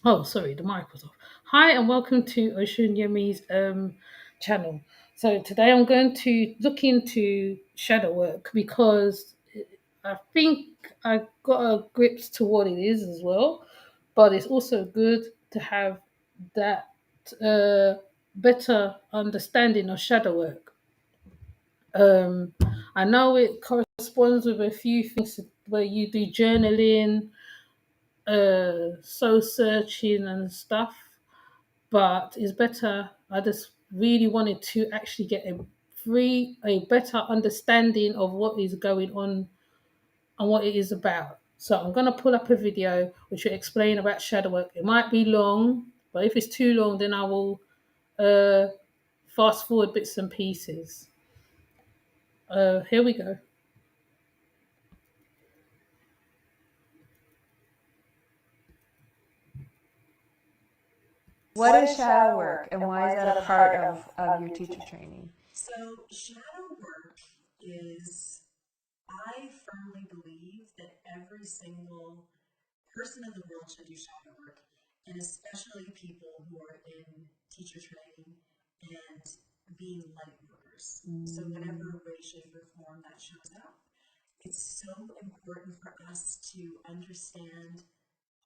Oh, sorry, the mic was off. Hi, and welcome to Ocean Yemi's channel. So today I'm going to look into shadow work because I think I got a grips to what it is as well, but it's also good to have that better understanding of shadow work. Um, I know it corresponds with a few things where you do journaling, soul searching, and stuff, but it's better. I just really wanted to actually get a better understanding of what is going on and what it is about. So I'm gonna pull up a video which will explain about shadow work. It might be long, but if it's too long, then I will uh, fast forward bits and pieces. Here we go. What is shadow work and why is that a part of your teacher training? So, shadow work is, I firmly believe that every single person in the world should do shadow work, and especially people who are in teacher training and being light workers. So, whatever way, shape, or form that shows up, it's so important for us to understand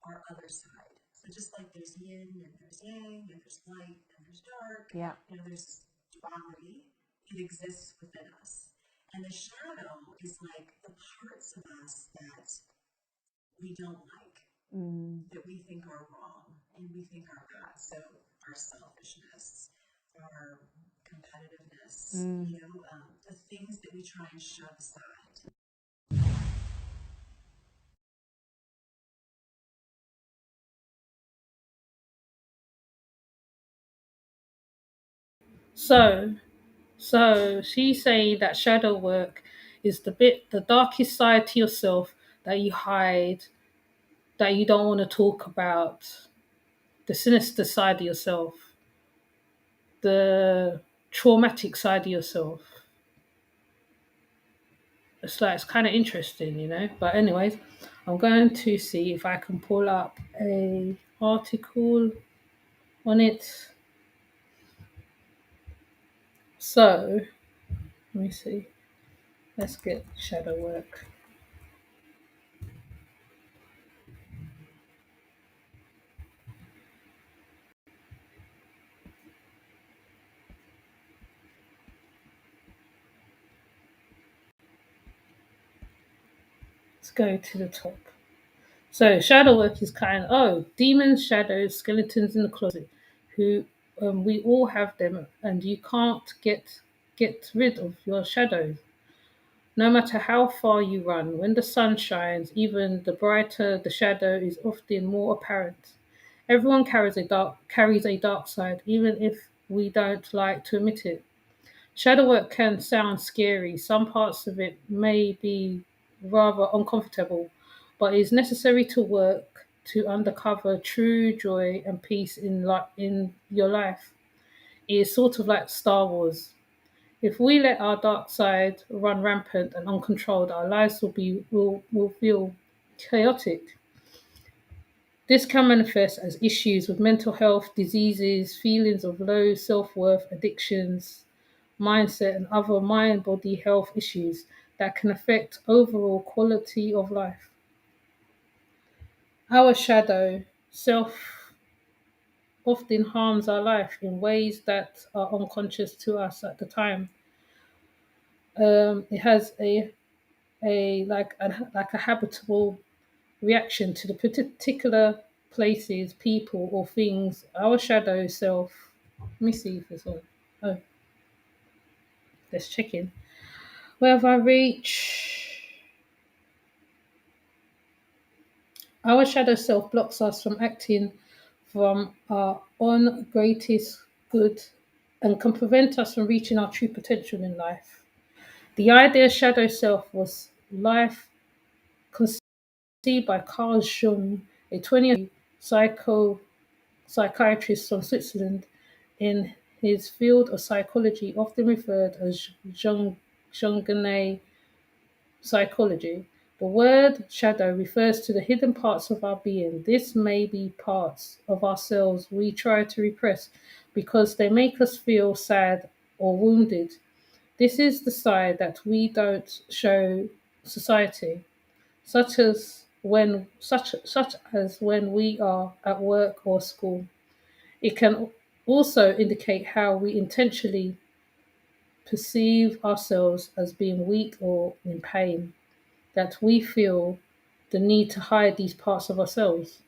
our other side. So just like there's yin and there's yang and there's light and there's dark, Yeah. there's duality, it exists within us. And the shadow is like the parts of us that we don't like, that we think are wrong and we think are bad. So our selfishness, our competitiveness, the things that we try and shove aside. So, so she's saying that shadow work is the darkest side to yourself that you hide, that you don't want to talk about, the sinister side of yourself, the traumatic side of yourself. It's kind of interesting, you know. But anyways, I'm going to see if I can pull up a article on it. So let me see. Let's get shadow work. Let's go to the top. So shadow work is kind of demons, shadows, skeletons in the closet. Who we all have them, and you can't get rid of your shadows. No matter how far you run, when the sun shines, even the brighter the shadow is often more apparent. Everyone carries a dark side, even if we don't like to admit it. Shadow work can sound scary. Some parts of it may be rather uncomfortable, but is necessary to work to uncover true joy and peace in your life. It is sort of like Star Wars. If we let our dark side run rampant and uncontrolled, our lives will feel chaotic. This can manifest as issues with mental health, diseases, feelings of low self worth, addictions, mindset, and other mind body health issues that can affect overall quality of life. Our shadow self often harms our life in ways that are unconscious to us at the time. It has a habitable reaction to the particular places, people, or things our shadow self. Let me see if it's on. Oh, let's check in. Where have I reached? Our shadow self blocks us from acting from our own greatest good and can prevent us from reaching our true potential in life. The idea of shadow self was life conceived by Carl Jung, a 20th psycho psychiatrist from Switzerland in his field of psychology, often referred as Jungian psychology. The word shadow refers to the hidden parts of our being. This may be parts of ourselves we try to repress because they make us feel sad or wounded. This is the side that we don't show society, such as when we are at work or school. It can also indicate how we intentionally perceive ourselves as being weak or in pain, that we feel the need to hide these parts of ourselves.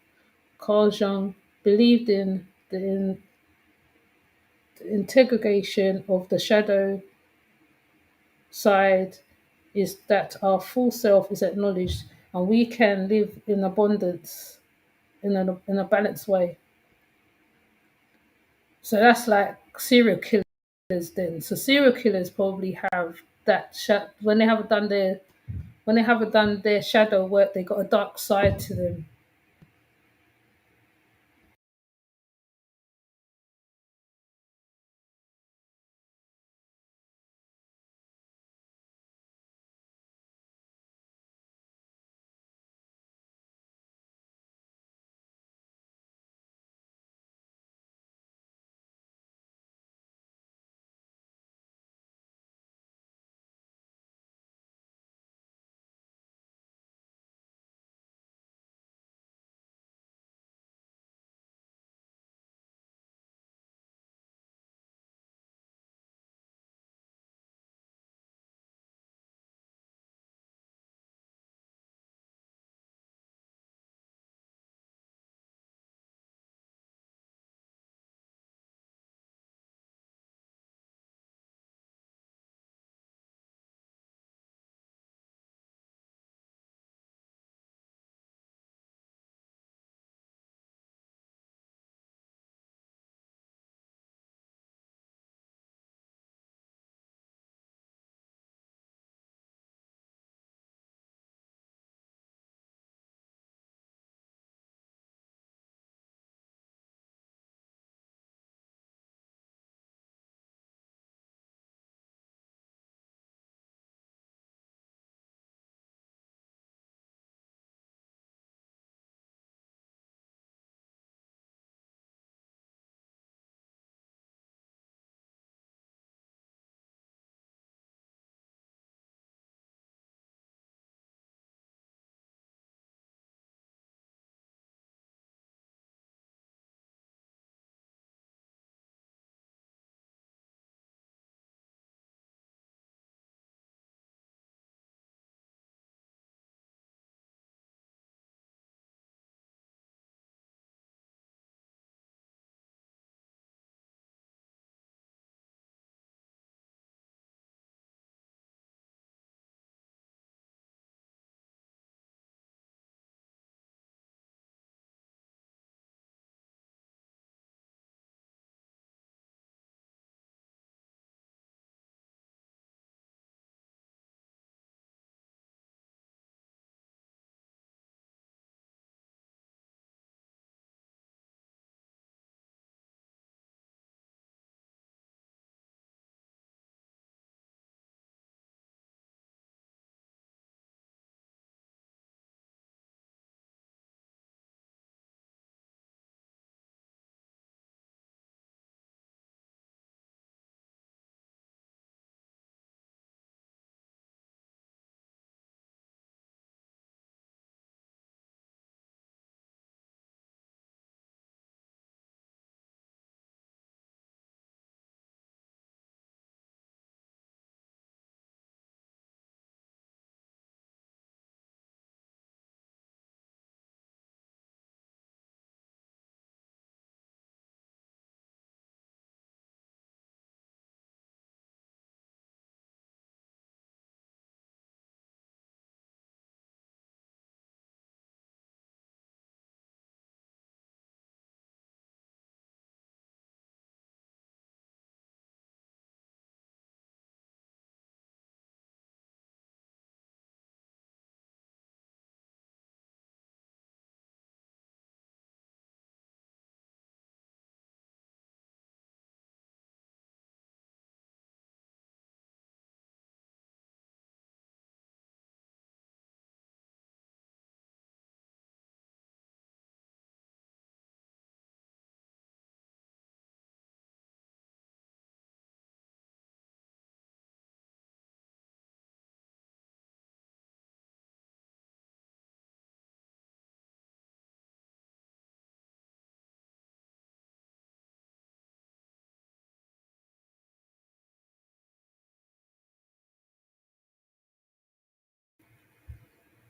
Carl Jung believed in the integration of the shadow side is that our full self is acknowledged and we can live in abundance in a balanced way. So that's like serial killers then. So serial killers probably have that when they haven't done their shadow work, they got a dark side to them.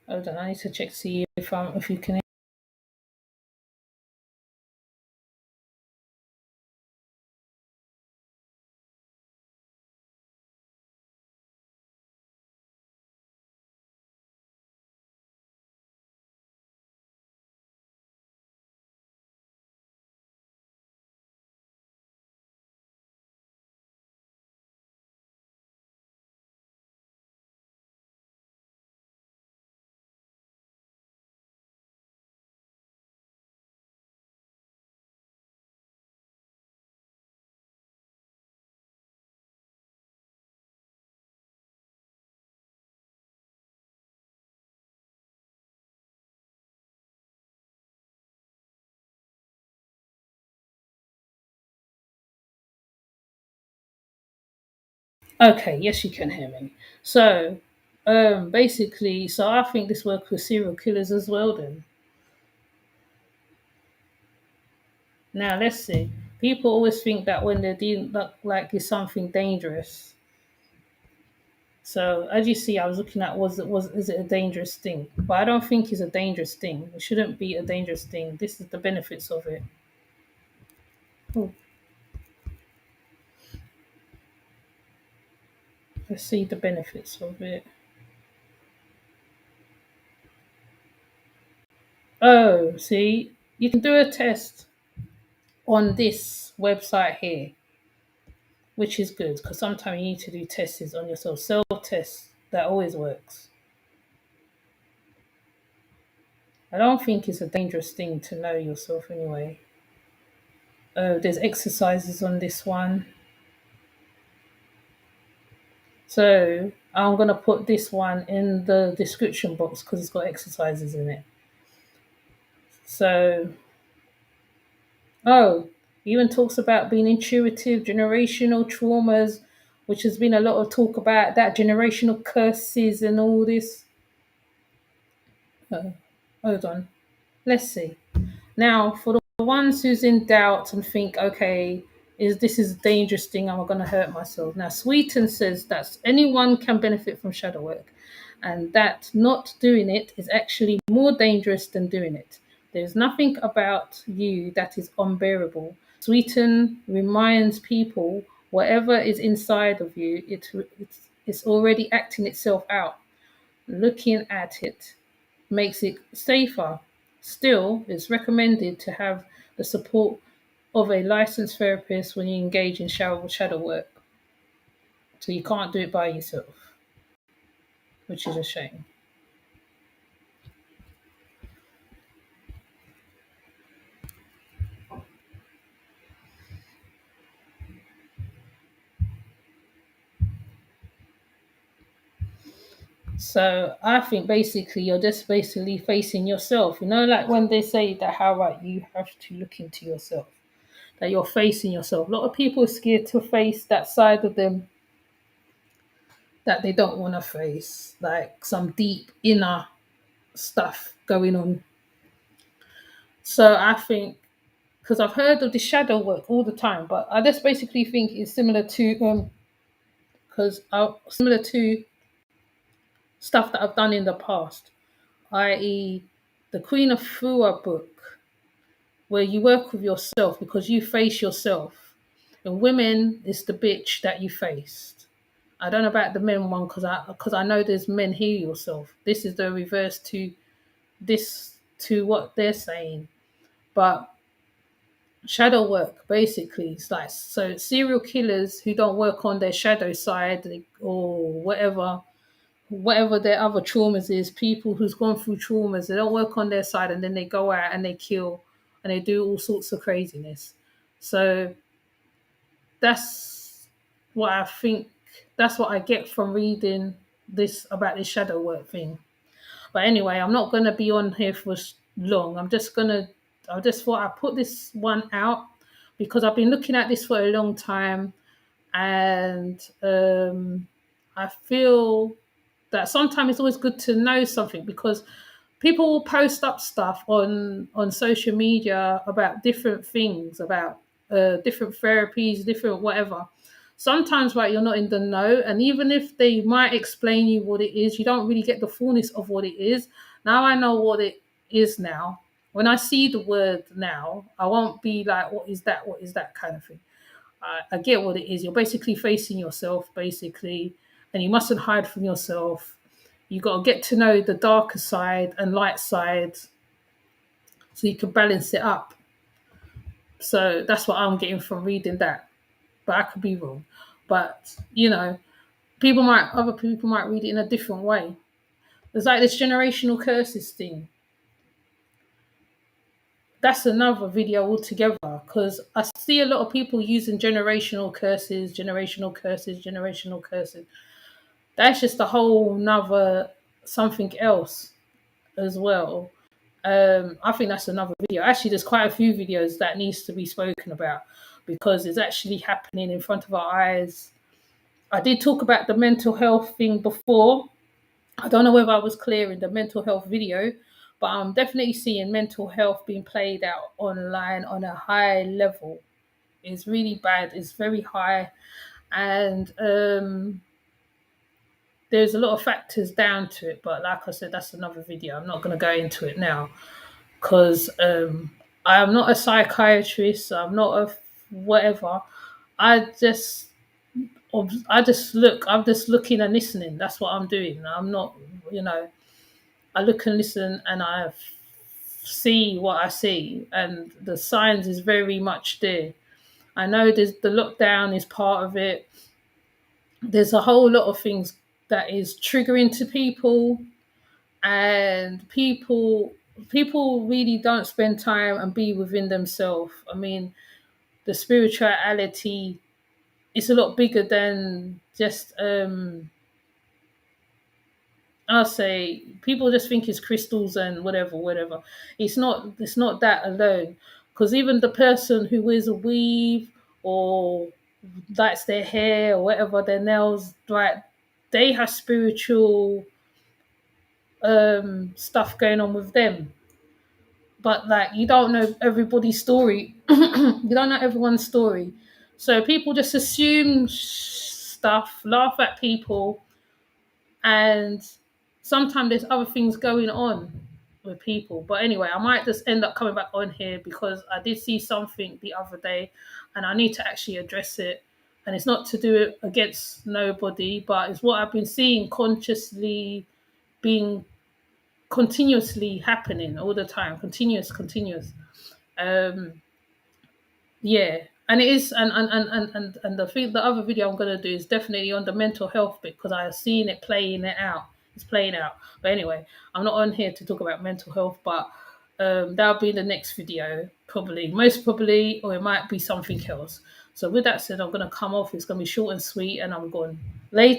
Hold on, I need to check to see if you can. Okay, yes, you can hear me. So, basically, so I think this works with serial killers as well. Then now let's see. People always think that when they're dealing like it's something dangerous. So as you see, I was looking at was is it a dangerous thing? But I don't think it's a dangerous thing. It shouldn't be a dangerous thing. This is the benefits of it. Oh, let's see the benefits of it. Oh, see, you can do a test on this website here, which is good because sometimes you need to do tests on yourself. Self tests that always works. I don't think it's a dangerous thing to know yourself anyway. Oh, there's exercises on this one. So I'm gonna put this one in the description box because it's got exercises in it. So oh, even talks about being intuitive, generational traumas, which has been a lot of talk about that generational curses and all this. Hold on, let's see. Now, for the ones who's in doubt and think, okay, is a dangerous thing? Am I going to hurt myself? Now, Sweeten says that anyone can benefit from shadow work, and that not doing it is actually more dangerous than doing it. There's nothing about you that is unbearable. Sweeten reminds people whatever is inside of you, it's already acting itself out. Looking at it makes it safer. Still, it's recommended to have the support of a licensed therapist when you engage in shadow work. So you can't do it by yourself, which is a shame. So I think basically you're just basically facing yourself. You know, like when they say that how right you have to look into yourself, that you're facing yourself. A lot of people are scared to face that side of them that they don't want to face, like some deep inner stuff going on. So I think because I've heard of the shadow work all the time, but I just basically think it's similar to because similar to stuff that I've done in the past, i.e., the Queen of Fua book, where you work with yourself because you face yourself. And women is the bitch that you faced. I don't know about the men one because I know there's men heal yourself. This is the reverse to this to what they're saying, but shadow work basically it's like so serial killers who don't work on their shadow side or whatever their other traumas is, people who's gone through traumas, they don't work on their side and then they go out and they kill and they do all sorts of craziness. So that's what I think, that's what I get from reading this about this shadow work thing. But anyway, I'm not going to be on here for long. I just thought I'd put this one out because I've been looking at this for a long time, and I feel that sometimes it's always good to know something because people will post up stuff on social media about different things, about different therapies, different whatever. sometimes, right, you're not in the know, and even if they might explain you what it is, you don't really get the fullness of what it is. Now I know what it is now. When I see the word now, I won't be like, what is that? What is that kind of thing? I get what it is. You're basically facing yourself, basically, and you mustn't hide from yourself. You got to get to know the darker side and light side so you can balance it up. So that's what I'm getting from reading that. But I could be wrong. But other people might read it in a different way. There's like this generational curses thing. That's another video altogether because I see a lot of people using generational curses, generational curses, generational curses. That's just a whole nother something else as well. I think that's another video. Actually, there's quite a few videos that needs to be spoken about because it's actually happening in front of our eyes. I did talk about the mental health thing before. I don't know whether I was clear in the mental health video, but I'm definitely seeing mental health being played out online on a high level. It's really bad. It's very high, and there's a lot of factors down to it. But like I said, that's another video. I'm not going to go into it now because I am not a psychiatrist. I'm not a whatever. I just look. I'm just looking and listening. That's what I'm doing. I'm not, I look and listen and I see what I see, and the signs is very much there. I know there's the lockdown is part of it. There's a whole lot of things that is triggering to people, and people really don't spend time and be within themselves. I mean, the spirituality is a lot bigger than just I'll say people just think it's crystals and whatever. It's not that alone. Because even the person who wears a weave or lights their hair or whatever, their nails, like they have spiritual stuff going on with them. But like you don't know everybody's story. You don't know everyone's story. So people just assume stuff, laugh at people, and sometimes there's other things going on with people. But anyway, I might just end up coming back on here because I did see something the other day and I need to actually address it. And it's not to do it against nobody, but it's what I've been seeing consciously being continuously happening all the time. Continuous. Um yeah. And it is and the other video I'm gonna do is definitely on the mental health bit because I've seen it playing it out. It's playing out. But anyway, I'm not on here to talk about mental health, but that'll be the next video, probably. Most probably, or it might be something else. So with that said, I'm gonna come off. It's gonna be short and sweet, and I'm going later.